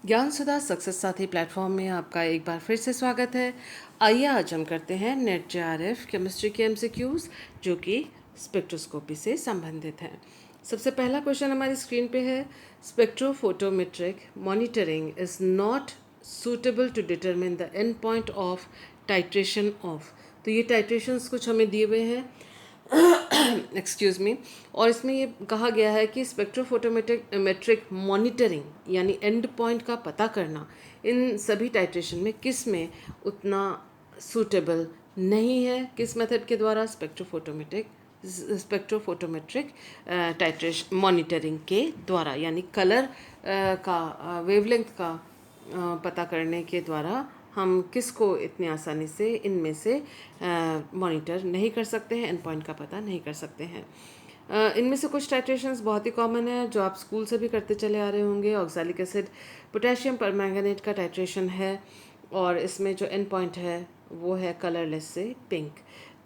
ज्ञान सुधा सक्सेस साथी प्लेटफॉर्म में आपका एक बार फिर से स्वागत है। आइए आज हम करते हैं नेट जेआरएफ केमिस्ट्री के एमसीक्यूज जो कि स्पेक्ट्रोस्कोपी से संबंधित हैं। सबसे पहला क्वेश्चन हमारी स्क्रीन पे है, spectrophotometric monitoring is not suitable to determine the end point of titration of। तो ये टाइट्रेशंस कुछ हमें दिए हुए हैं एक्सक्यूज़ मी, और इसमें ये कहा गया है कि स्पेक्ट्रोफोटोमेट्रिक मेट्रिक मॉनिटरिंग यानी एंड पॉइंट का पता करना इन सभी टाइट्रेशन में किस में उतना सूटेबल नहीं है। किस मेथड के द्वारा? स्पेक्ट्रोफोटोमेट्रिक टाइट्रेशन मॉनिटरिंग के द्वारा, यानी कलर का वेवलेंथ का पता करने के द्वारा हम किसको इतनी आसानी से इनमें से मॉनिटर नहीं कर सकते हैं, एंड पॉइंट का पता नहीं कर सकते हैं। इनमें से कुछ टाइट्रेशंस बहुत ही कॉमन है जो आप स्कूल से भी करते चले आ रहे होंगे। ऑक्सैलिक एसिड पोटेशियम परमैंगनेट का टाइट्रेशन है, और इसमें जो एंड पॉइंट है वो है कलरलेस से पिंक।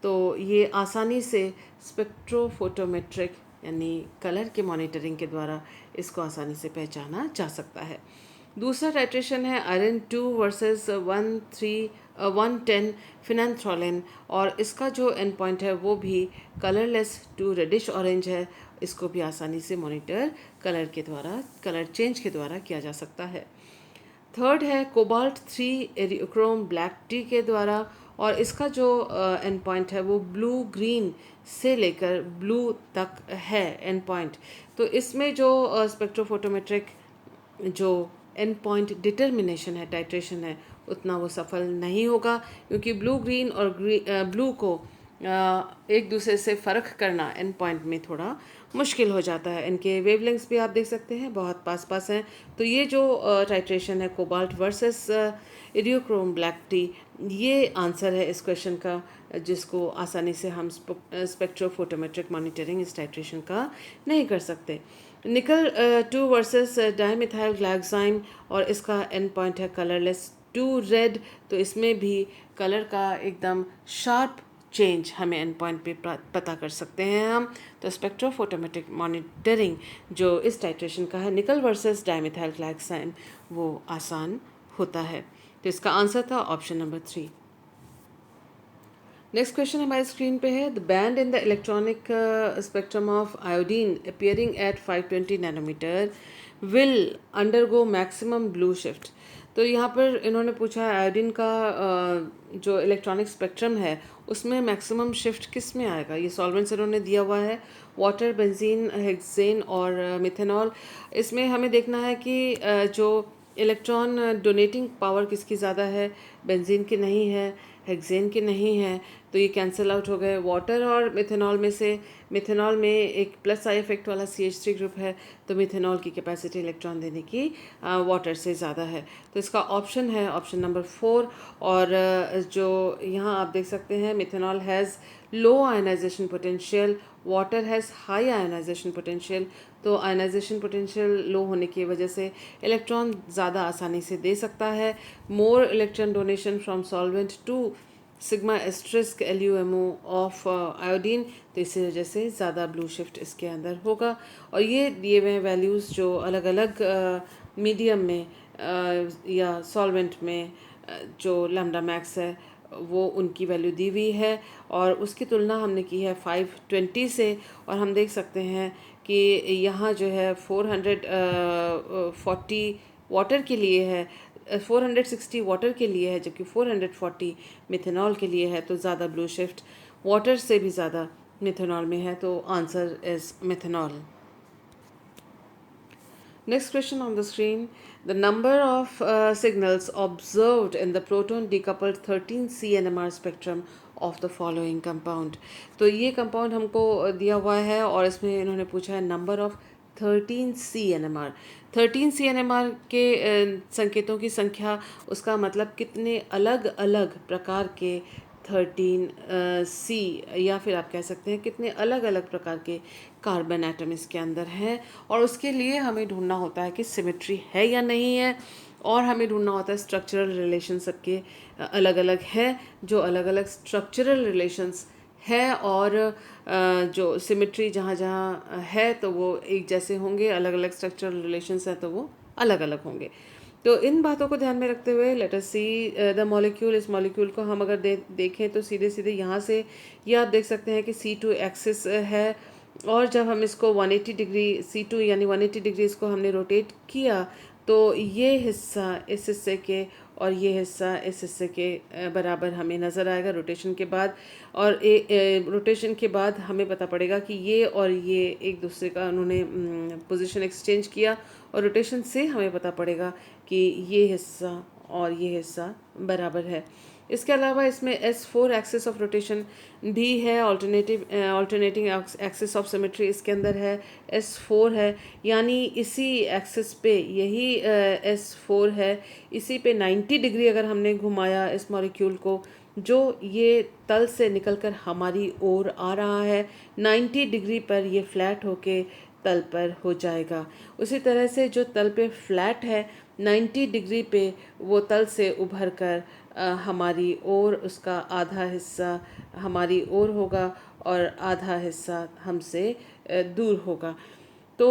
तो ये आसानी से स्पेक्ट्रोफोटोमेट्रिक यानी कलर के मॉनिटरिंग के द्वारा इसको आसानी से पहचाना जा सकता है। दूसरा टाइट्रेशन है आयरन 2 वर्सेस 110 फिनैंथ्रोलिन, और इसका जो एंड पॉइंट है वो भी कलरलेस टू रेडिश ऑरेंज है। इसको भी आसानी से मॉनिटर कलर के द्वारा, कलर चेंज के द्वारा किया जा सकता है। थर्ड है कोबाल्ट 3 एरियोक्रोम ब्लैक टी के द्वारा, और इसका जो एंड पॉइंट है वो ब्लू ग्रीन से लेकर ब्लू तक है एंड पॉइंट। तो इसमें जो स्पेक्ट्रोफोटोमेट्रिक जो एंड पॉइंट डिटर्मिनेशन है, टाइट्रेशन है, उतना वो सफल नहीं होगा, क्योंकि ब्लू ग्रीन और ब्लू को एक दूसरे से फ़र्क करना एंड पॉइंट में थोड़ा मुश्किल हो जाता है। इनके वेवलेंथ्स भी आप देख सकते हैं बहुत पास पास हैं। तो ये जो टाइट्रेशन है cobalt versus Eriochrome black T, ये आंसर है इस क्वेश्चन का, जिसको आसानी से हम स्पेक्ट्रोफोटोमेट्रिक मॉनिटरिंग इस टाइट्रेशन का नहीं कर सकते। निकल 2 वर्सेस डाइमिथाइल ग्लाइकोसाइम, और इसका एंड पॉइंट है कलरलेस टू रेड। तो इसमें भी कलर का एकदम शार्प चेंज हमें एंड पॉइंट पे पता कर सकते हैं हम। तो स्पेक्ट्रोफोटोमेट्रिक मॉनिटरिंग जो इस टाइट्रेशन का है निकल वर्सेस डाइमिथाइल ग्लाइकोसाइम, वो आसान होता है। तो इसका आंसर था ऑप्शन नंबर 3। नेक्स्ट क्वेश्चन हमारी स्क्रीन पे है, the band in the electronic spectrum of iodine appearing at 520 nanometre will undergo maximum blue shift. तो यहाँ पर इन्होंने पूछा है आयोडीन का जो इलेक्ट्रॉनिक स्पेक्ट्रम है उसमें मैक्सिमम शिफ्ट किस में आएगा। ये सॉल्वेंट्स इन्होंने दिया हुआ है, वाटर, बेंजीन, हेक्सेन और मिथेनॉल। इसमें हमें देखना है कि जो इलेक्ट्रॉन डोनेटिंग पावर किसकी ज़्यादा है, बेंजीन की नहीं है, हेक्सेन की नहीं है, तो ये कैंसिल आउट हो गए। वाटर और मिथेनॉल में से मिथेनॉल में एक प्लस आई इफेक्ट वाला CH3 ग्रुप है, तो मिथेनॉल की कैपेसिटी इलेक्ट्रॉन देने की वाटर से ज़्यादा है। तो इसका ऑप्शन है ऑप्शन नंबर 4। और जो यहाँ आप देख सकते हैं, methanol has low ionization potential, water has high ionization potential. तो आयनाइजेशन पोटेंशियल लो होने की वजह से इलेक्ट्रॉन ज़्यादा आसानी से दे सकता है। More electron donation from solvent to sigma asterisk LUMO of iodine, तो इसी वजह से ज़्यादा ब्लू शिफ्ट इसके अंदर होगा। और ये दिए हुए वैल्यूज़ जो अलग अलग मीडियम में या सॉल्वेंट में जो लैम्डा मैक्स है वो उनकी वैल्यू दी हुई है, और उसकी तुलना हमने की है 520 से। और हम देख सकते हैं कि यहाँ जो है 440 वाटर के लिए है, 460 वाटर के लिए है, जबकि 440 मिथेनॉल के लिए है। तो ज़्यादा ब्लू शिफ्ट वाटर से भी ज़्यादा मिथेनॉल में है, तो answer is methanol. Next question on the screen, the number of signals observed in the proton decoupled 13C NMR spectrum of the following compound। तो ये कंपाउंड हमको दिया हुआ है, और इसमें इन्होंने पूछा है number of 13C NMR। 13C NMR के संकेतों की संख्या, उसका मतलब कितने अलग अलग प्रकार के 13C, या फिर आप कह सकते हैं कितने अलग अलग प्रकार के कार्बन एटम इसके अंदर हैं। और उसके लिए हमें ढूंढना होता है कि सिमेट्री है या नहीं है, और हमें ढूंढना होता है स्ट्रक्चरल रिलेशन सबके अलग अलग है। जो अलग अलग स्ट्रक्चरल रिलेशंस है और जो सिमेट्री जहाँ जहाँ है तो वो एक जैसे होंगे, अलग अलग स्ट्रक्चरल रिलेशंस हैं तो वो अलग अलग होंगे। तो इन बातों को ध्यान में रखते हुए let us see the molecule. इस मॉलिक्यूल को हम अगर देखें तो सीधे सीधे यहाँ से ये आप देख सकते हैं कि C2 एक्सिस है, और जब हम इसको 180 डिग्री C2 यानी 180 डिग्री इसको हमने रोटेट किया तो ये हिस्सा इस हिस्से के और ये हिस्सा इस हिस्से के बराबर हमें नज़र आएगा रोटेशन के बाद। और रोटेशन के बाद हमें पता पड़ेगा कि ये और ये एक दूसरे का उन्होंने पोजीशन एक्सचेंज किया, और रोटेशन से हमें पता पड़ेगा कि ये हिस्सा और ये हिस्सा बराबर है। इसके अलावा इसमें S4 एक्सिस ऑफ रोटेशन भी है, ऑल्टरनेटिंग एक्सिस ऑफ सिमेट्री इसके अंदर है, S4 है, यानी इसी एक्सिस पे यही S4 है, इसी पे 90 डिग्री अगर हमने घुमाया इस मॉलिक्यूल को, जो ये तल से निकलकर हमारी ओर आ रहा है, 90 डिग्री पर ये फ्लैट होके तल पर हो जाएगा। उसी तरह से जो तल पे फ्लैट है 90 डिग्री पे वो तल से उभर कर हमारी ओर उसका आधा हिस्सा हमारी ओर होगा और आधा हिस्सा हमसे दूर होगा। तो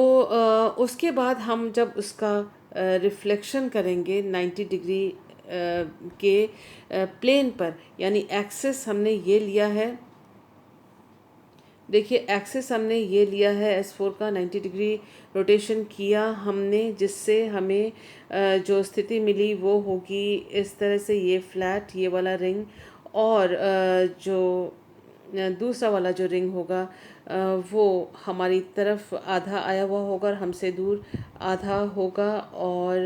उसके बाद हम जब उसका रिफ्लेक्शन करेंगे 90 डिग्री के प्लेन पर, यानी एक्सिस हमने ये लिया है, देखिए एक्सिस हमने ये लिया है S4 का, 90 डिग्री रोटेशन किया हमने, जिससे हमें जो स्थिति मिली वो होगी इस तरह से, ये फ्लैट ये वाला रिंग, और जो दूसरा वाला जो रिंग होगा वो हमारी तरफ आधा आया हुआ होगा और हमसे दूर आधा होगा, और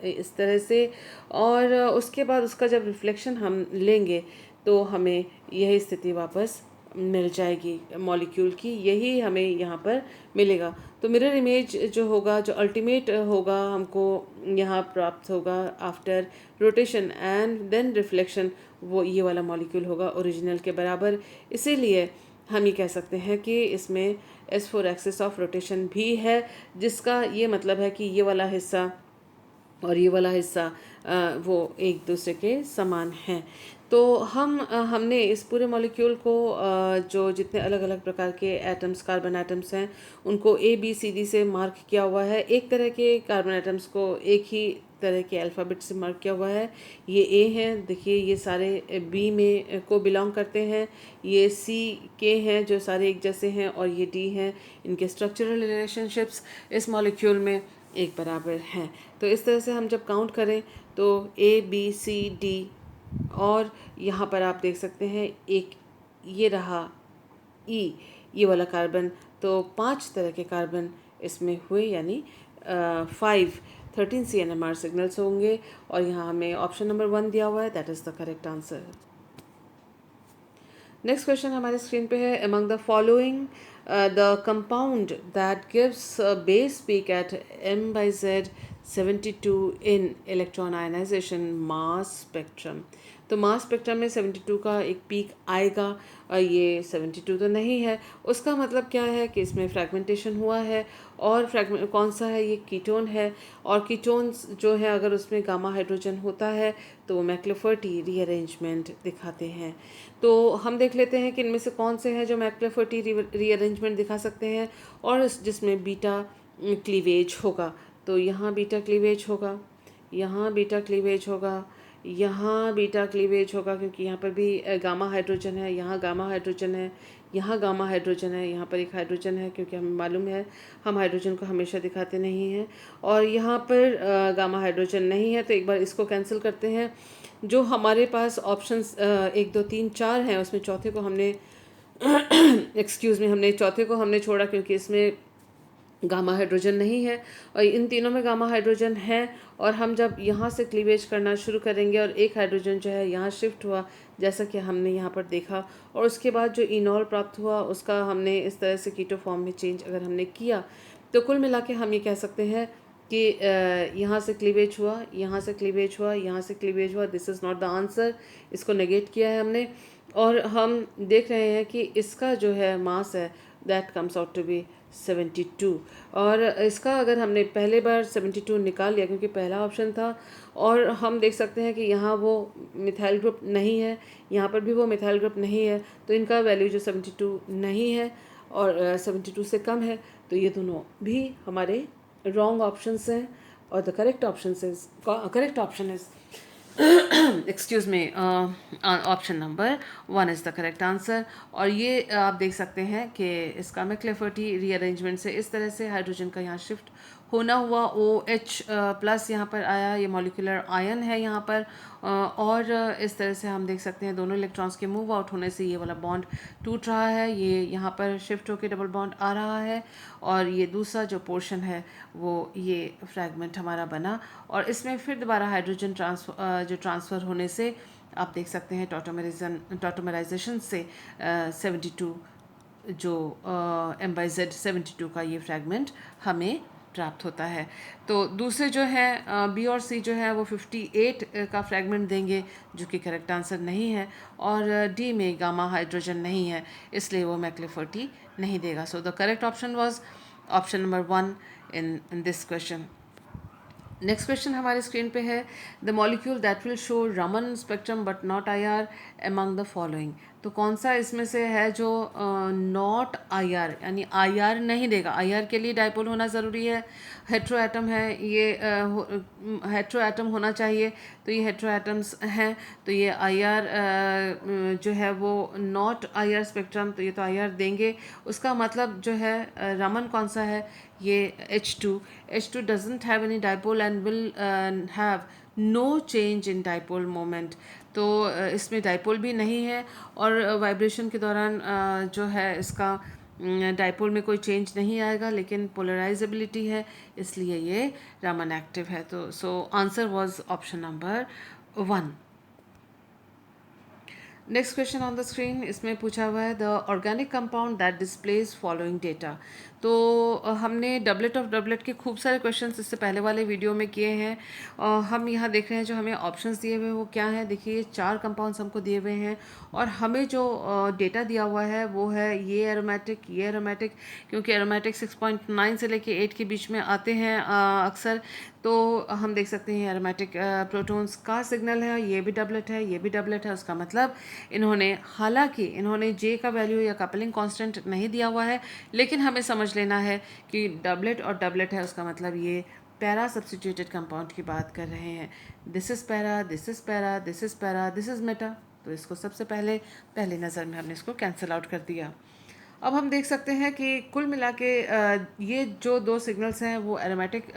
इस तरह से। और उसके बाद उसका जब रिफ्लेक्शन हम लेंगे तो हमें यही स्थिति वापस मिल जाएगी मॉलिक्यूल की, यही हमें यहाँ पर मिलेगा। तो मिरर इमेज जो होगा, जो अल्टीमेट होगा हमको यहाँ प्राप्त होगा after rotation and then reflection, वो ये वाला मॉलिक्यूल होगा ओरिजिनल के बराबर। इसीलिए हम ये कह सकते हैं कि इसमें S4 एक्सिस ऑफ रोटेशन भी है, जिसका ये मतलब है कि ये वाला हिस्सा और ये वाला हिस्सा वो एक दूसरे के समान हैं। तो हमने इस पूरे मॉलिक्यूल को जो जितने अलग अलग प्रकार के एटम्स कार्बन एटम्स हैं उनको ABCD से मार्क किया हुआ है। एक तरह के कार्बन एटम्स को एक ही तरह के अल्फ़ाबेट से मार्क किया हुआ है। ये A हैं, देखिए ये सारे B में को बिलोंग करते हैं, ये C के हैं जो सारे एक जैसे हैं, और ये D हैं। इनके स्ट्रक्चरल रिलेशनशिप्स इस मॉलिक्यूल में एक बराबर हैं। तो इस तरह से हम जब काउंट करें तो ABCD, और यहाँ पर आप देख सकते हैं एक ये रहा E, ये वाला कार्बन, तो 5 तरह के कार्बन इसमें हुए, यानी 13 CNMR सिग्नल्स होंगे, और यहाँ हमें ऑप्शन नंबर 1 दिया हुआ है, that is the correct answer. Next question हमारे स्क्रीन पे है, among the following the compound that gives base peak at M/Z 72 in electron ionization mass spectrum. तो मास स्पेक्ट्रम में 72 का एक पीक आएगा, और ये 72 तो नहीं है। उसका मतलब क्या है कि इसमें फ्रैगमेंटेशन हुआ है, और फ्रैगमेंट कौन सा है, ये कीटोन है, और कीटोन्स जो है अगर उसमें गामा हाइड्रोजन होता है तो वो मैक्लोफर्टी रीअरेंजमेंट दिखाते हैं। तो हम देख लेते हैं कि इनमें से कौन से हैं जो मैक्लोफर्टी रीअरेंजमेंट दिखा सकते हैं, और जिसमें बीटा क्लीवेज होगा। तो यहाँ बीटा क्लीवेज होगा, यहाँ बीटा क्लीवेज होगा, यहाँ बीटा क्लीवेज होगा, क्योंकि यहाँ पर भी गामा हाइड्रोजन है, यहाँ गामा हाइड्रोजन है, यहाँ गामा हाइड्रोजन है, यहाँ पर एक हाइड्रोजन है, क्योंकि हमें मालूम है हम हाइड्रोजन को हमेशा दिखाते नहीं हैं, और यहाँ पर गामा हाइड्रोजन नहीं है। तो एक बार इसको कैंसिल करते हैं। जो हमारे पास ऑप्शंस 1 2 3 4 हैं, उसमें चौथे को हमने एक्सक्यूज़ मी, हमने चौथे को हमने छोड़ा क्योंकि इसमें गामा हाइड्रोजन नहीं है, और इन तीनों में गामा हाइड्रोजन है। और हम जब यहाँ से क्लीवेज करना शुरू करेंगे और एक हाइड्रोजन जो है यहाँ शिफ्ट हुआ, जैसा कि हमने यहाँ पर देखा, और उसके बाद जो इनॉल प्राप्त हुआ उसका हमने इस तरह से कीटो फॉर्म में चेंज अगर हमने किया, तो कुल मिला के हम ये कह सकते हैं कि यहाँ से क्लीवेज हुआ, यहाँ से क्लीवेज हुआ, यहाँ से क्लीवेज हुआ। This is not the answer, इसको नेगेट किया है हमने। और हम देख रहे हैं कि इसका जो है मास है that comes out to be 72, और इसका अगर हमने पहले बार 72 निकाल लिया क्योंकि पहला ऑप्शन था, और हम देख सकते हैं कि यहाँ वो मिथाइल ग्रुप नहीं है, यहाँ पर भी वो मिथाइल ग्रुप नहीं है, तो इनका वैल्यू जो 72 नहीं है और 72 से कम है, तो ये दोनों भी हमारे रॉन्ग ऑप्शंस हैं। और the correct option is excuse me, option number 1 is the correct answer. और ये आप देख सकते हैं कि इसका मैक्लेफर्टी रीअरेंजमेंट से इस तरह से हाइड्रोजन का यहाँ शिफ्ट होना हुआ, OH प्लस यहाँ पर आया, ये मॉलिक्यूलर आयन है यहाँ पर, और इस तरह से हम देख सकते हैं दोनों इलेक्ट्रॉन्स के मूव आउट होने से ये वाला बॉन्ड टूट रहा है, ये यहाँ पर शिफ्ट होकर डबल बॉन्ड आ रहा है, और ये दूसरा जो पोर्शन है वो ये फ्रैगमेंट हमारा बना, और इसमें फिर दोबारा हाइड्रोजन ट्रांसफ़र होने से आप देख सकते हैं टॉटोमराइजेशन से 72 जो M/Z 72 का ये फ्रैगमेंट हमें प्राप्त होता है। तो दूसरे जो है B और C जो है वो 58 का फ्रैगमेंट देंगे, जो कि करेक्ट आंसर नहीं है, और D में गामा हाइड्रोजन नहीं है, इसलिए वो मैक्लेफर्टी नहीं देगा। So the correct option was option number 1 in this question. Next question हमारे स्क्रीन पे है, the molecule that will show Raman spectrum but not IR among the following. तो कौन सा इसमें से है जो नॉट IR यानी IR नहीं देगा। IR के लिए डाइपोल होना ज़रूरी है, हेट्रो एटम है, ये हेट्रो एटम होना चाहिए, तो ये हेट्रो एटम्स हैं, तो ये IR जो है वो नॉट IR स्पेक्ट्रम, तो ये तो IR देंगे। उसका मतलब जो है रमन कौन सा है, ये H2 doesn't have any dipole and will have no change in dipole moment। तो इसमें डाइपोल भी नहीं है, और वाइब्रेशन के दौरान जो है इसका डाइपोल में कोई चेंज नहीं आएगा, लेकिन पोलराइजेबिलिटी है, इसलिए ये रामन एक्टिव है। तो so answer was option number 1। Next question on the screen, इसमें पूछा हुआ है the organic compound that displays following data. तो हमने डबलेट ऑफ डबलेट के खूब सारे क्वेश्चंस इससे पहले वाले वीडियो में किए हैं, और हम यहाँ देख रहे हैं जो हमें ऑप्शंस दिए हुए हैं वो क्या है। देखिए ये 4 कंपाउंड्स हमको दिए हुए हैं, और हमें जो डेटा दिया हुआ है वो है ये एरोमेटिक, क्योंकि एरोमेटिक 6.9 से लेके 8 के बीच में आते हैं अक्सर। तो हम देख सकते हैं एरोमेटिक प्रोटॉन्स का सिग्नल है, ये भी डबलेट है, ये भी डबलेट है। उसका मतलब हालांकि इन्होंने J का वैल्यू या कपलिंग कांस्टेंट नहीं दिया हुआ है, लेकिन हमें समझ लेना है कि डबलेट और डबलेट है, उसका मतलब ये पैरा सब्स्टिट्यूटेड कंपाउंड की बात कर रहे हैं। This is para, this is para, this is para, this is Meta. तो इसको सबसे पहले नज़र में हमने इसको कैंसिल आउट कर दिया। अब हम देख सकते हैं कि कुल मिला के ये जो 2 सिग्नल्स हैं वो एरोमेटिक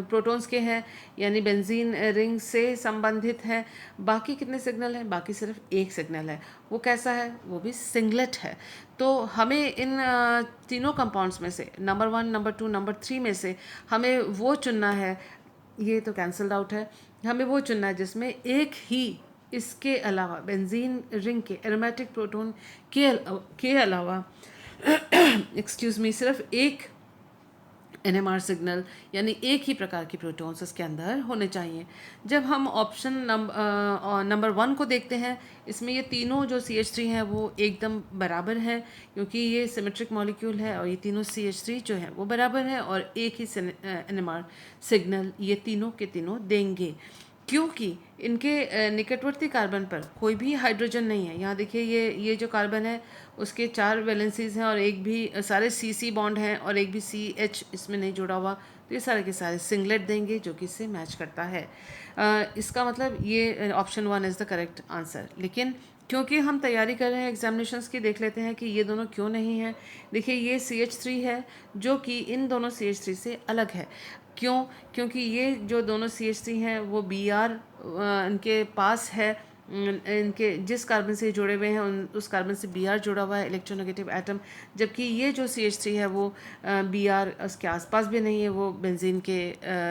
प्रोटॉन्स के हैं, यानी बेंजीन रिंग से संबंधित हैं। बाकी कितने सिग्नल हैं, बाकी सिर्फ एक सिग्नल है, वो कैसा है, वो भी सिंगलेट है। तो हमें इन तीनों कंपाउंड्स में से नंबर 1, नंबर 2, नंबर 3 में से हमें वो चुनना है, ये तो कैंसल्ड आउट है, हमें वो चुनना है जिसमें एक ही इसके अलावा बेंजीन रिंग के एरोमेटिक प्रोटॉन के अलावा एक्सक्यूज मी सिर्फ एक NMR सिग्नल यानी एक ही प्रकार की प्रोटॉन्स इसके अंदर होने चाहिए। जब हम ऑप्शन नंबर 1 को देखते हैं, इसमें ये तीनों जो CH3 हैं वो एकदम बराबर हैं, क्योंकि ये सिमेट्रिक मॉलिक्यूल है, और ये तीनों CH3 जो है वो बराबर है, और एक ही NMR सिग्नल ये तीनों के तीनों देंगे, क्योंकि इनके निकटवर्ती कार्बन पर कोई भी हाइड्रोजन नहीं है। यहाँ देखिए ये जो कार्बन है उसके 4 वैलेंसीज हैं, और एक भी सारे CC बॉन्ड हैं, और एक भी CH इसमें नहीं जुड़ा हुआ, तो ये सारे के सारे सिंगलेट देंगे जो कि इससे मैच करता है। इसका मतलब ये option 1 is the correct answer. लेकिन क्योंकि हम तैयारी कर रहे हैं एग्जामिनेशंस की, देख लेते हैं कि ये दोनों क्यों नहीं है। देखिए ये CH3 है जो कि इन दोनों CH3 से अलग है। क्यों? क्योंकि ये जो दोनों CH3 हैं वो Br इनके पास है, इनके जिस कार्बन से जुड़े हुए हैं उस कार्बन से Br जुड़ा हुआ है, इलेक्ट्रोनेगेटिव एटम, जबकि ये जो CH3 है वो Br उसके आसपास भी नहीं है, वो बेंजीन के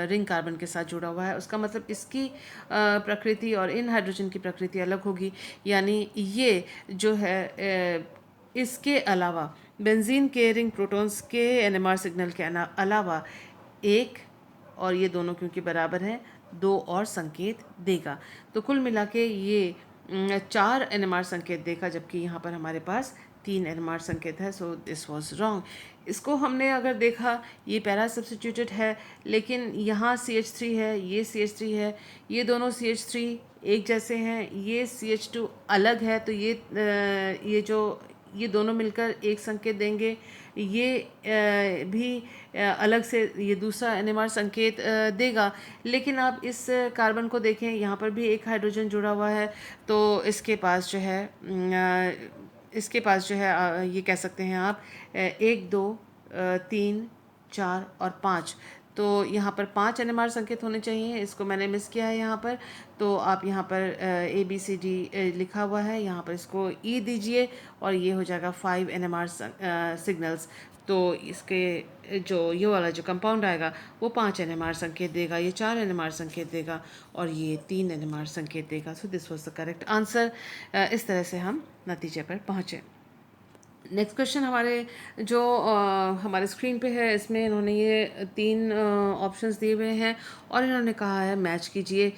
रिंग कार्बन के साथ जुड़ा हुआ है। उसका मतलब इसकी प्रकृति और इन हाइड्रोजन की प्रकृति अलग होगी, यानी ये जो है इसके अलावा बेंजीन के रिंग प्रोटॉन्स के NMR सिग्नल के अलावा एक, और ये दोनों क्योंकि बराबर हैं, 2 और संकेत देगा। तो कुल मिला के ये 4 NMR संकेत देगा, जबकि यहाँ पर हमारे पास 3 NMR संकेत है। So this was wrong. इसको हमने अगर देखा, ये पैरा सब्स्टिट्यूटेड है, लेकिन यहाँ CH3 है, ये CH3 है, ये दोनों CH3 एक जैसे हैं, ये CH2 अलग है, तो ये जो ये दोनों मिलकर एक संकेत देंगे, ये भी अलग से ये दूसरा NMR संकेत देगा। लेकिन आप इस कार्बन को देखें, यहाँ पर भी एक हाइड्रोजन जुड़ा हुआ है, तो इसके पास जो है ये कह सकते हैं आप 1 2 3 4 और 5। तो यहाँ पर 5 NMR संकेत होने चाहिए, इसको मैंने मिस किया है यहाँ पर। तो आप यहाँ पर ABCD लिखा हुआ है, यहाँ पर इसको E दीजिए और ये हो जाएगा 5 NMR सिग्नल्स। तो इसके जो ये वाला जो कंपाउंड आएगा वो 5 NMR संकेत देगा, ये 4 NMR संकेत देगा और ये 3 NMR संकेत देगा। So this was the correct answer. इस तरह से हम नतीजे पर पहुँचे। नेक्स्ट क्वेश्चन हमारे स्क्रीन पे है, इसमें इन्होंने ये 3 ऑप्शंस दिए हुए हैं और इन्होंने कहा है मैच कीजिए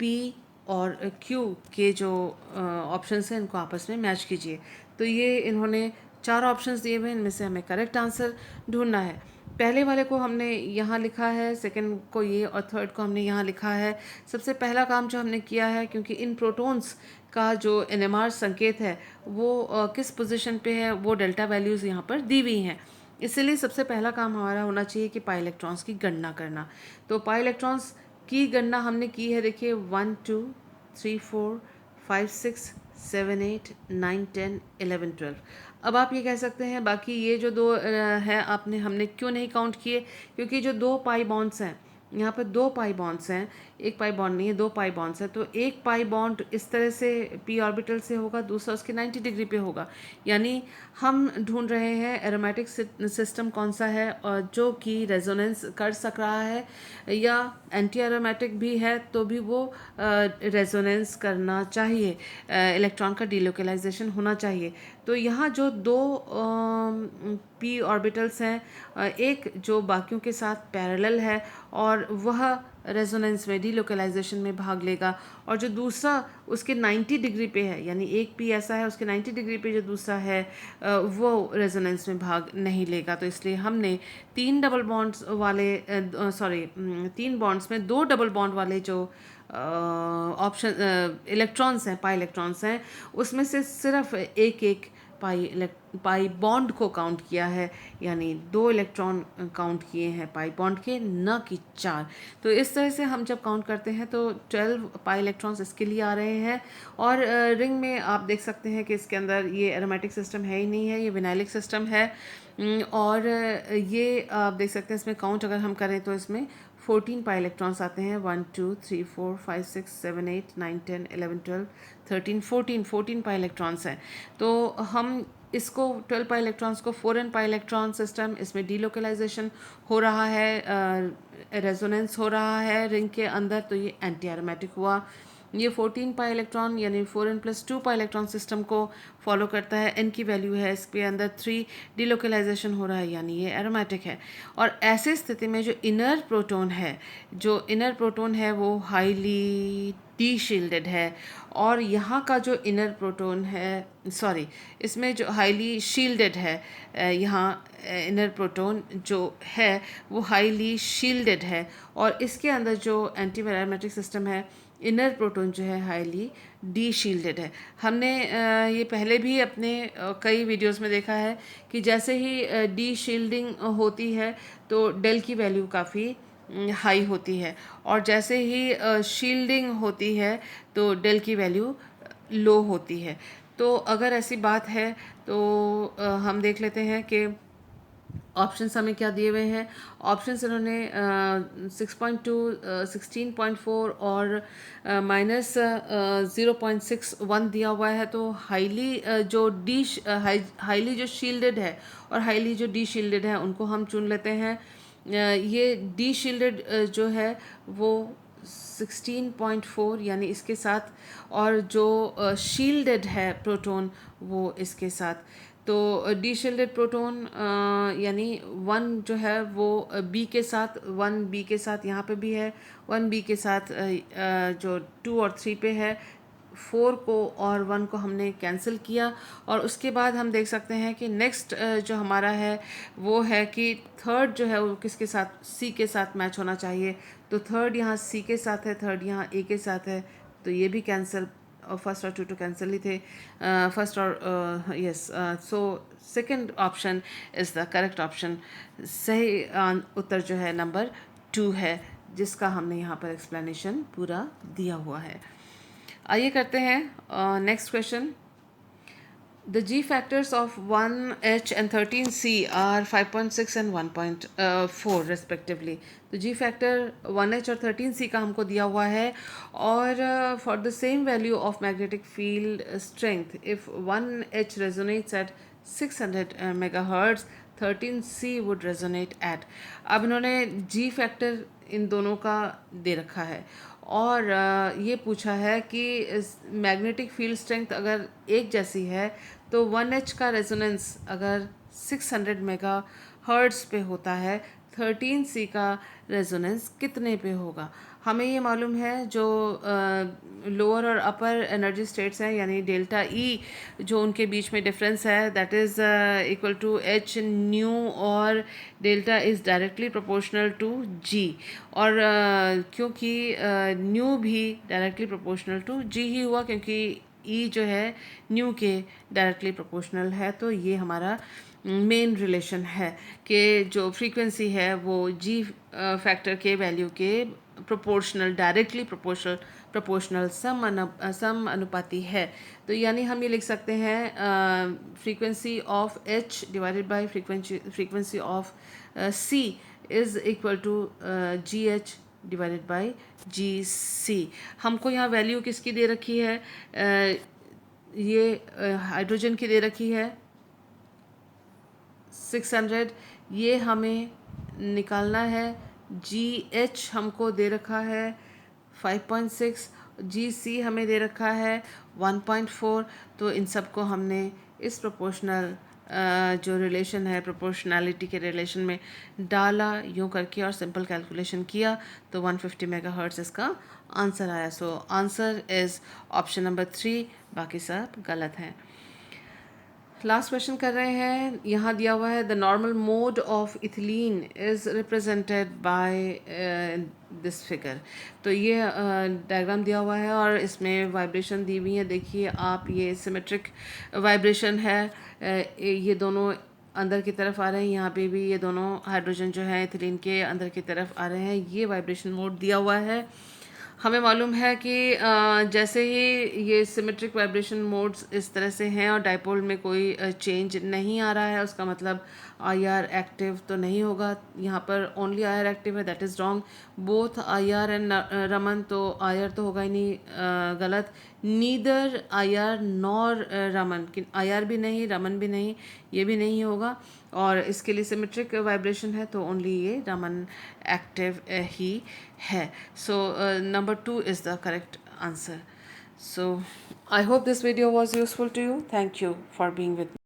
P और Q के जो ऑप्शंस हैं इनको आपस में मैच कीजिए। तो ये इन्होंने 4 ऑप्शंस दिए हुए हैं, इनमें से हमें करेक्ट आंसर ढूंढना है। पहले वाले को हमने यहाँ लिखा है, सेकंड को ये और थर्ड को हमने यहाँ लिखा है। सबसे पहला काम जो हमने किया है, क्योंकि इन प्रोटॉन्स का जो NMR संकेत है वो किस पोजीशन पे है वो डेल्टा वैल्यूज़ यहाँ पर दी हुई हैं, इसलिए सबसे पहला काम हमारा होना चाहिए कि पाई इलेक्ट्रॉन्स की गणना करना। तो पाई इलेक्ट्रॉन्स की गणना हमने की है, देखिए 1 2 3 4 5 6 7 8 9 10 11 12। अब आप ये कह सकते हैं बाकी ये जो दो है हमने क्यों नहीं काउंट किए, क्योंकि जो 2 पाई बॉन्ड्स हैं, यहाँ पर 2 पाई बॉन्ड्स हैं, एक पाई बॉन्ड नहीं है, 2 पाई बॉन्ड्स हैं। तो एक पाई बॉन्ड इस तरह से p ऑर्बिटल से होगा, दूसरा उसके 90 डिग्री पे होगा। यानी हम ढूंढ रहे हैं एरोमेटिक सिस्टम कौन सा है और जो कि रेजोनेंस कर सक रहा है, या एंटी एरोमेटिक भी है तो भी वो रेजोनेंस करना चाहिए, इलेक्ट्रॉन का डीलोकलाइजेशन होना चाहिए। तो यहाँ जो 2 p ऑर्बिटल्स हैं, एक जो बाकियों के साथ पैरेलल है और वह रेजोनेंस में डीलोकलाइजेशन में भाग लेगा, और जो दूसरा उसके 90 डिग्री पे है, यानी एक पी ऐसा है उसके 90 डिग्री पे जो दूसरा है वो रेजोनेंस में भाग नहीं लेगा। तो इसलिए हमने 3 डबल बॉन्ड्स वाले 3 बॉन्ड्स में 2 डबल बॉन्ड वाले जो ऑप्शन इलेक्ट्रॉन्स हैं, पाई इलेक्ट्रॉन्स हैं, उसमें से सिर्फ एक पाई बॉन्ड को काउंट किया है, यानी 2 इलेक्ट्रॉन काउंट किए हैं पाई बॉन्ड के, न कि 4। तो इस तरह से हम जब काउंट करते हैं तो 12 पाई इलेक्ट्रॉन्स इसके लिए आ रहे हैं। और रिंग में आप देख सकते हैं कि इसके अंदर ये एरोमेटिक सिस्टम है ही नहीं है, ये विनाइलिक सिस्टम है। और ये आप देख सकते हैं इसमें काउंट अगर हम करें तो इसमें 14 पाई इलेक्ट्रॉन्स आते हैं, 1 2 3 4 5 6 7 8 9 10 11 12 13 14 पाई इलेक्ट्रॉन्स हैं। तो हम इसको 12 पाई इलेक्ट्रॉन्स को 4n पाई इलेक्ट्रॉन सिस्टम, इसमें डीलोकलाइजेशन हो रहा है, रेजोनेंस हो रहा है रिंग के अंदर, तो ये एंटी एरोमेटिक हुआ। ये 14 पाई इलेक्ट्रॉन यानी 4n+2 पाई इलेक्ट्रॉन सिस्टम को फॉलो करता है, n की वैल्यू है इसके अंदर 3, डीलोकलाइजेशन हो रहा है यानी ये एरोमेटिक है। और ऐसे स्थिति में जो इनर प्रोटॉन है वो हाईली डी शील्डेड है, और यहाँ का जो इनर प्रोटॉन है, इसमें जो हाईली शील्डेड है, यहाँ इनर प्रोटॉन जो है वो हाईली शील्डेड है, और इसके अंदर जो एंटी एरोमेटिक सिस्टम है, इनर प्रोटॉन जो है हाईली डी शील्डेड है। हमने ये पहले भी अपने कई वीडियोस में देखा है कि जैसे ही डी शील्डिंग होती है तो डेल की वैल्यू काफ़ी हाई होती है, और जैसे ही शील्डिंग होती है तो डेल की वैल्यू लो होती है। तो अगर ऐसी बात है तो हम देख लेते हैं कि ऑप्शंस हमें क्या दिए हुए हैं। ऑप्शंस इन्होंने 6.2 16.4 और -0.61 दिया हुआ है। तो हाईली जो शील्डेड है और हाईली जो डी शील्डेड है उनको हम चुन लेते हैं। ये डी शील्डेड जो है वो 16.4 यानी इसके साथ, और जो शील्डेड है प्रोटॉन वो इसके साथ। तो डी शील्डेड प्रोटॉन यानी 1 जो है वो बी के साथ, 1 बी के साथ यहाँ पे भी है, 1 बी के साथ जो 2 और 3 पे है, 4 को और 1 को हमने कैंसिल किया। और उसके बाद हम देख सकते हैं कि नेक्स्ट जो हमारा है वो है कि थर्ड जो है वो किसके साथ, सी के साथ मैच होना चाहिए। तो थर्ड यहाँ सी के साथ है, थर्ड यहाँ ए के साथ है, तो ये भी कैंसिल और फर्स्ट और टू तो कैंसिल ही थे, फर्स्ट और yes, so second option is the correct option. सही उत्तर जो है नंबर 2 है, जिसका हमने यहाँ पर एक्सप्लेनेशन पूरा दिया हुआ है। आइए करते हैं next question. The G factors of 1H and 13C are 5.6 and 1.4 respectively. तो G factor 1H और 13C का हमको दिया हुआ है, और for the same value of magnetic field strength, if 1H resonates at 600 megahertz, 13C would resonate at। अब इन्होंने G factor इन दोनों का दे रखा है, और ये पूछा है कि मैग्नेटिक फील्ड स्ट्रेंथ अगर एक जैसी है तो 1H का रेजोनेंस अगर 600 मेगा हर्ट्ज पे होता है, 13C का रेजोनेंस कितने पे होगा। हमें ये मालूम है जो लोअर और अपर एनर्जी स्टेट्स हैं, यानी डेल्टा ई जो उनके बीच में डिफरेंस है, that is equal to h nu, और delta is directly proportional to g, और क्योंकि न्यू भी डायरेक्टली प्रोपोर्शनल टू जी ही हुआ, क्योंकि ई जो है न्यू के डायरेक्टली प्रोपोर्शनल है। तो ये हमारा मेन रिलेशन है कि जो फ्रीक्वेंसी है वो जी फैक्टर के वैल्यू के प्रोपोर्शनल, डायरेक्टली प्रोपोर्शनल सम अनुपाती है। तो यानी हम ये लिख सकते हैं frequency of H divided by frequency of C is equal to g H divided by g C. हमको यहाँ वैल्यू किसकी दे रखी है, ये हाइड्रोजन की दे रखी है 600, ये हमें निकालना है। जी एच हमको दे रखा है 5.6, जी सी हमें दे रखा है 1.4। तो इन सब को हमने इस प्रोपोर्शनल जो रिलेशन है, प्रोपोर्शनैलिटी के रिलेशन में डाला यूँ करके, और सिंपल कैलकुलेशन किया तो 150 मेगाहर्ट्ज़ इसका आंसर आया। So answer is option number 3, बाकी सब गलत हैं। लास्ट क्वेश्चन कर रहे हैं। यहाँ दिया हुआ है the normal mode of ethylene is represented by this figure. तो ये डायग्राम दिया हुआ है और इसमें वाइब्रेशन दी हुई है। देखिए आप, ये सिमेट्रिक वाइब्रेशन है, ये दोनों अंदर की तरफ आ रहे हैं, यहाँ पे भी ये दोनों हाइड्रोजन जो है इथिलीन के अंदर की तरफ आ रहे हैं। ये वाइब्रेशन मोड दिया हुआ है। हमें मालूम है कि जैसे ही ये सिमेट्रिक वाइब्रेशन मोड्स इस तरह से हैं और डाइपोल में कोई चेंज नहीं आ रहा है, उसका मतलब आईआर एक्टिव तो नहीं होगा। यहाँ पर ओनली आईआर एक्टिव है, that is wrong. Both IR and Raman, तो आईआर तो होगा ही नहीं, गलत। Neither IR nor Raman, IR भी नहीं, रमन भी नहीं, ये भी नहीं होगा। और इसके लिए सिमेट्रिक वाइब्रेशन है तो ओनली ये रमन एक्टिव ही है। सो number 2 is the correct answer. So I hope this video was useful to you. Thank you for being with me.